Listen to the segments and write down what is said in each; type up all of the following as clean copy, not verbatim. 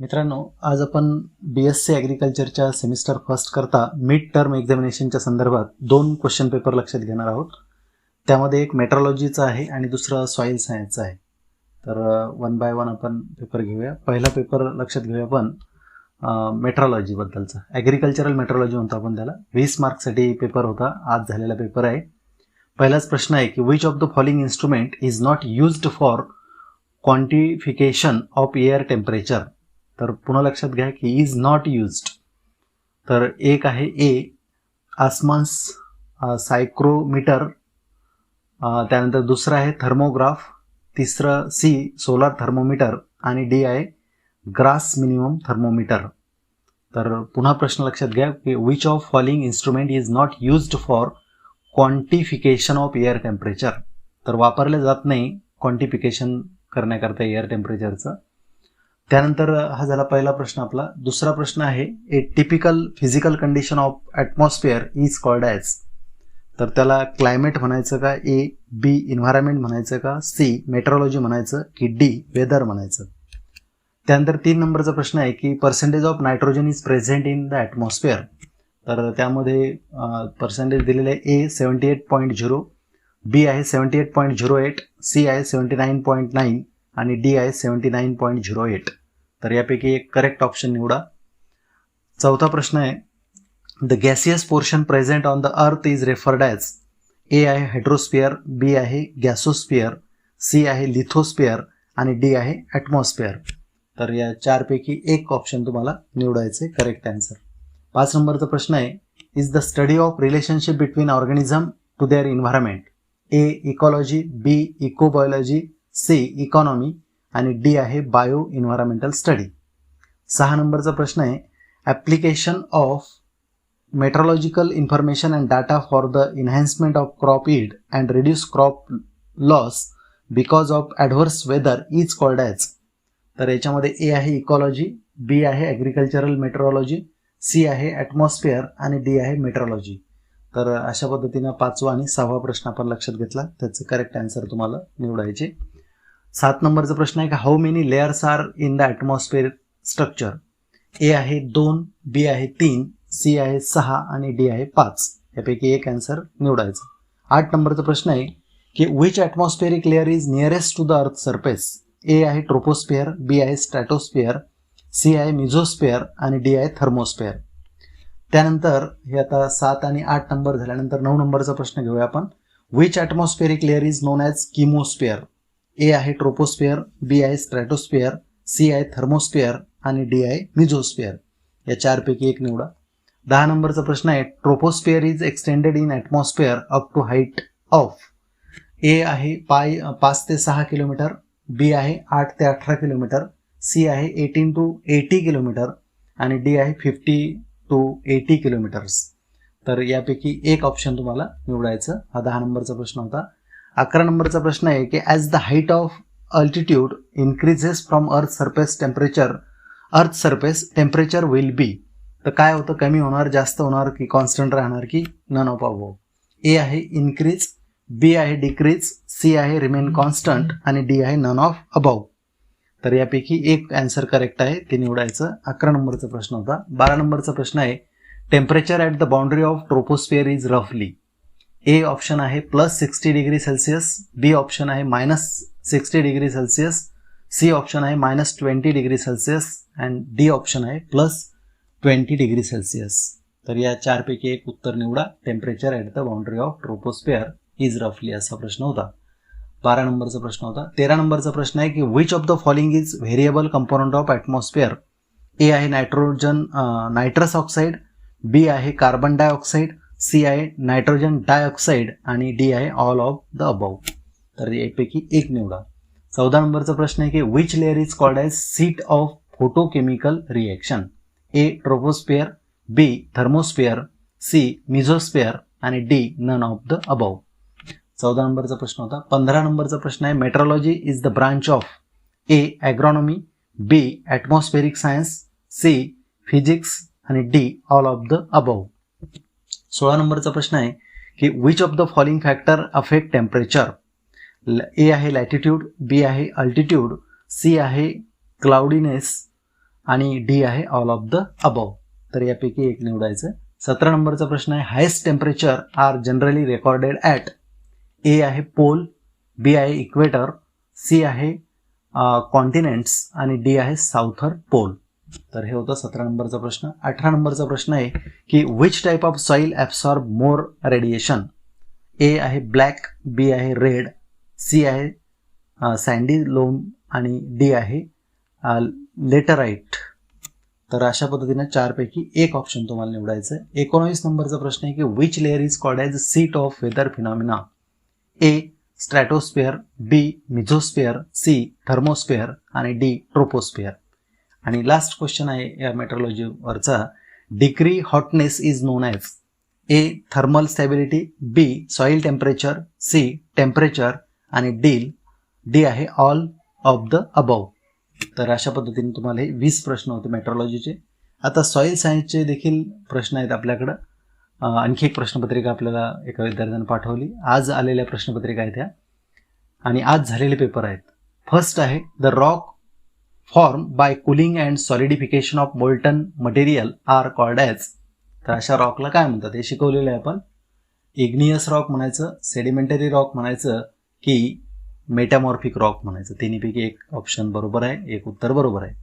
मित्रांनो, आज आपण BSc ॲग्रिकल्चरच्या सेमिस्टर फर्स्ट करता मिड टर्म एक्झामिनेशनच्या संदर्भात 2 क्वेश्चन पेपर लक्षात घेणार आहोत. त्यामध्ये एक मेट्रोलॉजीचा आहे आणि दुसरा सॉइल सायन्सचा आहे. तर वन बाय वन आपण पेपर घेऊया. पहिला पेपर लक्षात घेऊया आपण मेट्रोलॉजीबद्दलचा. ॲग्रिकल्चरल मेट्रोलॉजी म्हणतो आपण त्याला. 20 मार्क्ससाठी पेपर होता. आज झालेला पेपर आहे. पहिलाच प्रश्न आहे की which of the following instrument is not used for quantification of air temperature. तर पुन्हा लक्षात घ्या की इज नॉट युज्ड. तर एक आहे ए आसमान्स सायक्रोमीटर, त्यानंतर दुसरं आहे थर्मोग्राफ, तिसरं सी सोलार थर्मोमीटर आणि डी आहे ग्रास मिनिमम थर्मोमीटर. तर पुन्हा प्रश्न लक्षात घ्या की which of following instrument is not used for quantification of air temperature. तर वापरले जात नाही क्वांटिफिकेशन करण्याकरता एअर टेम्परेचरचं. त्यानंतर हा झाला पहिला प्रश्न आपला. दुसरा प्रश्न आहे ए typical physical condition of atmosphere is called as. तर त्याला क्लायमेट म्हणायचं का, ए बी इन्व्हायरमेंट म्हणायचं का, सी मेट्रोलॉजी म्हणायचं की डी वेदर म्हणायचं. त्यानंतर 3 नंबरचा प्रश्न आहे की percentage of nitrogen is present in the atmosphere. तर त्यामध्ये पर्सेंटेज दिलेले आहे ए 78.0, बी आहे 78.08, सी आहे 79.9 आणि डी आहे 79.08. तर यापैकी एक करेक्ट ऑप्शन निवडा. चौथा प्रश्न आहे the gaseous portion present on the earth is referred as. A आहे हायड्रोस्फिअर, बी आहे गॅसोस्फिअर, सी आहे लिथोस्फिअर आणि डी आहे ॲटमॉस्फिअर. तर या चारपैकी एक ऑप्शन तुम्हाला निवडायचे करेक्ट आन्सर. 5 नंबरचा प्रश्न आहे is the study of relationship between organism to their environment. A ecology, B ecobiology, C economy आणि डी आहे बायो इन्व्हायरमेंटल स्टडी. 6 नंबरचा प्रश्न आहे application of meteorological information and data for the enhancement of crop yield and reduce crop loss because of adverse weather is called as. तर याच्यामध्ये A आहे ecology, B आहे agricultural meteorology, C आहे atmosphere आणि D आहे meteorology. तर अशा पद्धतीनं 5वा आणि 6वा प्रश्न आपण लक्षात घेतला. त्याचं करेक्ट आन्सर तुम्हाला निवडायचे. 7 नंबरचा प्रश्न आहे की how many layers are in the atmosphere structure. A आहे 2, बी आहे 3, सी आहे 6 आणि डी आहे 5. यापैकी एक आन्सर निवडायचं. 8 नंबरचा प्रश्न आहे की which atmospheric layer is nearest to the earth surface. A आहे ट्रोपोस्फिअर, बी आहे स्ट्रॅटोस्फिअर, सी आहे मिझोस्फिअर आणि डी आहे थर्मोस्फिअर. त्यानंतर हे आता 7 आणि 8 नंबर झाल्यानंतर 9 नंबरचा प्रश्न घेऊया आपण. Which atmospheric layer is known as chemosphere. A आहे ट्रोपोस्फिअर, बी आहे स्ट्रॅटोस्फिअर, सी आहे थर्मोस्फिअर आणि डी आहे मिझोस्फिअर. या चारपैकी एक निवडा. 10 नंबरचा प्रश्न आहे troposphere is extended in atmosphere up to height of. A आहे 5 ते 6 किलोमीटर, बी आहे 8 ते 18 किलोमीटर, सी आहे 18 to 80 किलोमीटर आणि डी आहे 50 to 80 किलोमीटर्स. तर यापैकी एक ऑप्शन तुम्हाला निवडायचं. हा 10 नंबरचा प्रश्न होता. 11 नंबरचा प्रश्न आहे की as the height of altitude increases from earth surface temperature will be. तर काय होतं, कमी होणार, जास्त होणार की कॉन्स्टंट राहणार की नन ऑफ अबोव्ह. ए आहे इन्क्रीज, बी आहे डिक्रीज, सी आहे रिमेन कॉन्स्टंट आणि डी आहे नन ऑफ अबोव्ह. तर यापैकी एक आन्सर करेक्ट आहे, ते निवडायचं. 11 नंबरचा प्रश्न होता. 12 नंबरचा प्रश्न आहे temperature at the boundary of troposphere is रफली. ए ऑप्शन आहे +60 डिग्री सेल्सिअस, बी ऑप्शन आहे -60 डिग्री सेल्सिअस, सी ऑप्शन आहे -20 degree Celsius and D option आहे +20 डिग्री सेल्सिअस. तर या चारपैकी एक उत्तर निवडा. Temperature at the boundary of troposphere is रफली असा प्रश्न होता. 12 नंबरचा प्रश्न होता. 13 नंबरचा प्रश्न आहे की which of the following is variable component of atmosphere. A आहे नायट्रस ऑक्साईड, बी आहे कार्बन डायऑक्साईड, सी आहे नायट्रोजन डायऑक्साईड आणि डी आहे ऑल ऑफ द अबव. तर यापैकी एक निवडा. 14 नंबरचा प्रश्न आहे की which layer is called as seat of photochemical reaction. A troposphere, B thermosphere, C mesosphere आणि D none of the above. 14 नंबरचा प्रश्न होता. 15 नंबरचा प्रश्न आहे metrology is the branch of. A agronomy, B atmospheric science, C physics आणि D all of the above. 16 नंबरचा प्रश्न आहे की which of the following factor affect temperature. A आहे लॅटिट्यूड, बी आहे अल्टिट्यूड, सी आहे क्लाउडीनेस आणि डी आहे ऑल ऑफ द अबव. तर यापैकी एक निवडायचं. 17 नंबरचा प्रश्न आहे highest temperature are generally recorded at. A आहे पोल, बी आहे इक्वेटर, सी आहे कॉन्टिनेंट्स आणि डी आहे साऊथर्न पोल. तर हे होतं 17 नंबरचा प्रश्न. 18 नंबरचा प्रश्न आहे की which type of soil absorb more radiation. A आहे ब्लॅक, बी आहे रेड, सी आहे सँडी लोम आणि डी आहे लेटराईट. तर अशा पद्धतीने 4 पैकी एक ऑप्शन तुम्हाला निवडायचं आहे. 19 नंबरचा प्रश्न आहे की which layer is called as seat of weather phenomena. A stratosphere, B mesosphere, C thermosphere आणि डी ट्रोपोस्फिअर. आणि लास्ट क्वेश्चन आहे या मेट्रोलॉजीवरचा. Degree hotness is known as. A thermal stability, B soil temperature, C temperature आणि D आहे all of the above. तर अशा पद्धतीने तुम्हाला हे 20 प्रश्न होते मेट्रोलॉजीचे. आता सॉईल सायन्सचे देखील प्रश्न आहेत आपल्याकडं. आणखी एक प्रश्नपत्रिका आपल्याला एका विद्यार्थ्यानं पाठवली. आज आलेल्या प्रश्नपत्रिका आहेत ह्या आणि आज झालेले पेपर आहेत. फर्स्ट आहे the rock form by cooling and solidification of molten material are called as. तर अशा रॉकला काय म्हणतात हे शिकवलेलं आहे आपण. इग्नियस रॉक म्हणायचं, सेडिमेंटरी रॉक म्हणायचं की मेटामॉर्फिक रॉक म्हणायचं. तिन्हीपैकी एक ऑप्शन बरोबर आहे, एक उत्तर बरोबर आहे.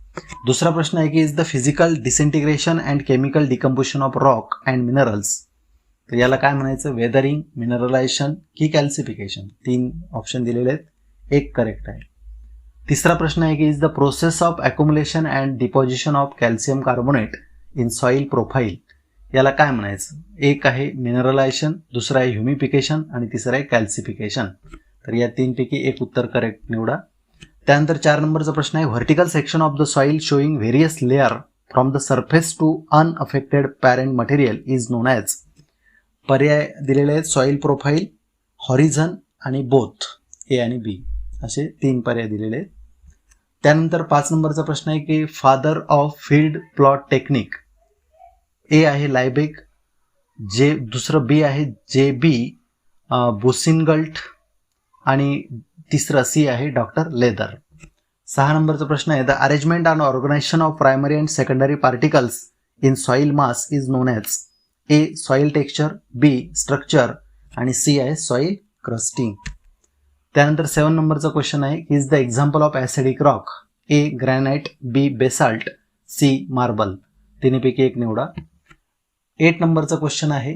दुसरा प्रश्न आहे की is the physical disintegration and chemical decomposition of rock and minerals. तर याला काय म्हणायचं, वेदरिंग, मिनरलायझेशन की कॅल्सिफिकेशन. 3 ऑप्शन दिलेले आहेत, एक करेक्ट आहे. तिसरा प्रश्न आहे की is the process of accumulation and deposition of calcium carbonate in soil profile. याला काय म्हणायचं, एक आहे मिनरलायझेशन, दुसरं आहे ह्युमिफिकेशन आणि तिसरं आहे कॅल्सिफिकेशन. तर या 3 पैकी एक उत्तर करेक्ट निवडा. त्यानंतर 4 नंबरचा प्रश्न आहे vertical section of the soil showing various layer from the surface to unaffected parent material is known as. पर्याय दिलेले आहेत सॉईल प्रोफाईल, हॉरिझन आणि बोथ. ए आणि बी असे 3 पर्याय दिलेले आहेत. त्यानंतर 5 नंबरचा प्रश्न आहे की father of field plot technique. A आहे लायबेक, दुसरं बी आहे जे बी बुसिनगल्ट आणि तिसरं सी आहे डॉक्टर लेदर. 6 नंबरचा प्रश्न आहे the arrangement and organization of primary and secondary particles in soil mass is known as. A soil texture, B structure आणि सी आहे सॉईल क्रस्टिंग. त्यानंतर 7 नंबरचा क्वेश्चन आहे is the example of acidic rock. A granite, B basalt, C marble. तिन्हीपैकी एक निवडा. 8 नंबरचा question आहे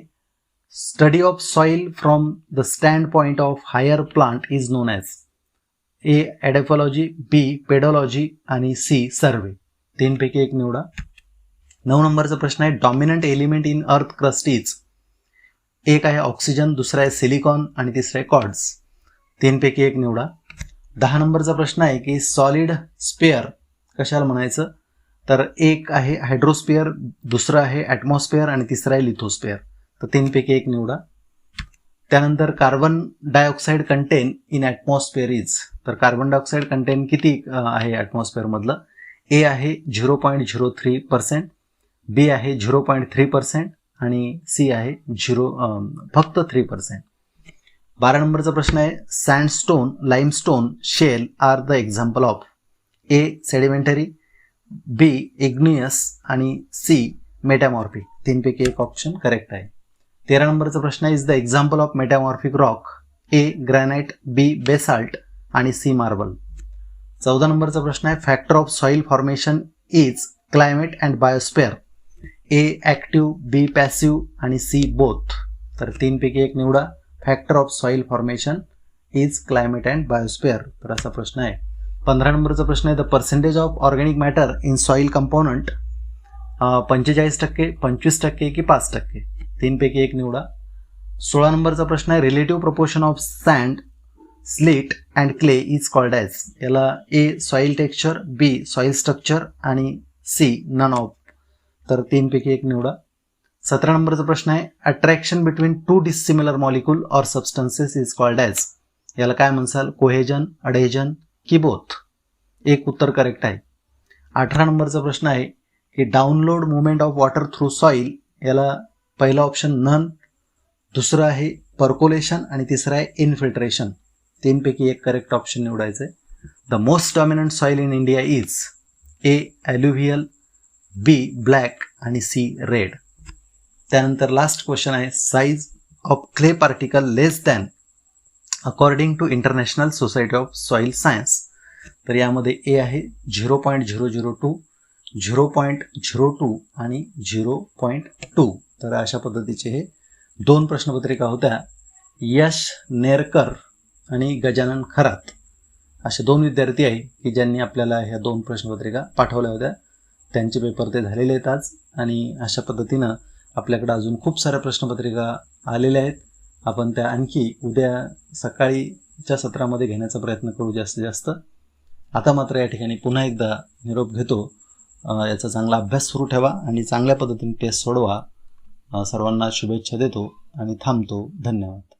study of soil from the standpoint of higher plant is known as. A edaphology, B पेडॉलॉजी आणि C सर्वे. 3 पैकी एक निवडा. 9 नंबरचा प्रश्न आहे dominant element in earth crust is. एक आहे ऑक्सिजन, दुसरा आहे सिलिकॉन आणि तिसरा आहे कॉर्ड्स. 3 पैकी एक निवडा. 10 नंबरचा प्रश्न आहे की सॉलिड स्पेअर कशाला म्हणायचं. तर एक आहे हायड्रोस्पिअर, दुसरं आहे ॲटमॉस्फिअर आणि तिसरं आहे लिथोस्पिअर. तर 3 पैकी एक निवडा. त्यानंतर carbon dioxide contain in atmosphere is. तर कार्बन डायऑक्साईड कंटेन किती आहे ॲटमॉस्फिअरमधलं. ए आहे 0.03%, बी आहे 0.3% आणि सी आहे फक्त 3%. 12 नंबरचा प्रश्न आहे sandstone, limestone, shale are the example of. A sedimentary, B igneous आणि सी मेटामॉर्फिक. 3 पैकी एक ऑप्शन करेक्ट आहे. 13 नंबरचा प्रश्न आहे is the example of metamorphic rock. A granite, B basalt आणि सी मार्बल. 14 नंबरचा प्रश्न आहे factor of soil formation is climate and biosphere. A active, B passive आणि सी बोथ. तर 3 पैकी एक निवडा. Factor of soil formation is climate and biosphere. तर असा प्रश्न आहे. 15 नंबरचा प्रश्न आहे the percentage of organic matter in soil component 45%, 25% की 5%. 3 पैकी एक निवडा. 16 नंबरचा प्रश्न आहे relative proportion of sand, silt and clay is called as. याला A soil texture, B soil structure आणि सी नन ऑफ. तर 3 पैकी एक निवडा. 17 नंबरचा प्रश्न आहे attraction between 2 dissimilar molecule or substances is called as. याला काय म्हणसाल कोहेजन, अडेजन की बोथ. एक उत्तर करेक्ट आहे. 18 नंबरचा प्रश्न आहे की download movement of water through soil. याला पहिला ऑप्शन नन, दुसरं आहे पर्कोलेशन आणि तिसरं आहे इनफिल्ट्रेशन. 3 पैकी एक करेक्ट ऑप्शन निवडायचं आहे. The most dominant soil in India is. A alluvial, B black आणि सी रेड. त्यानंतर लास्ट क्वेश्चन आहे size of clay particle less than according to International Society of Soil Science. तर यामध्ये ए आहे 0.002, 0.02 आणि 0.2. तर अशा पद्धतीचे हे 2 प्रश्नपत्रिका होत्या. यश नेरकर आणि गजानन खरात असे 2 विद्यार्थी आहे की ज्यांनी आपल्याला ह्या 2 प्रश्नपत्रिका पाठवल्या होत्या. त्यांचे पेपर ते झालेले आहेत आज. आणि अशा पद्धतीनं आपल्याकडे अजून खूप साऱ्या प्रश्नपत्रिका आलेल्या आहेत. आपण त्या आणखी उद्या सकाळीच्या सत्रामध्ये घेण्याचा प्रयत्न करू जास्तीत जास्त. आता मात्र या ठिकाणी पुन्हा एकदा निरोप घेतो. याचा चांगला अभ्यास सुरू ठेवा आणि चांगल्या पद्धतीने टेस्ट सोडवा. सर्वांना शुभेच्छा देतो आणि थांबतो. धन्यवाद.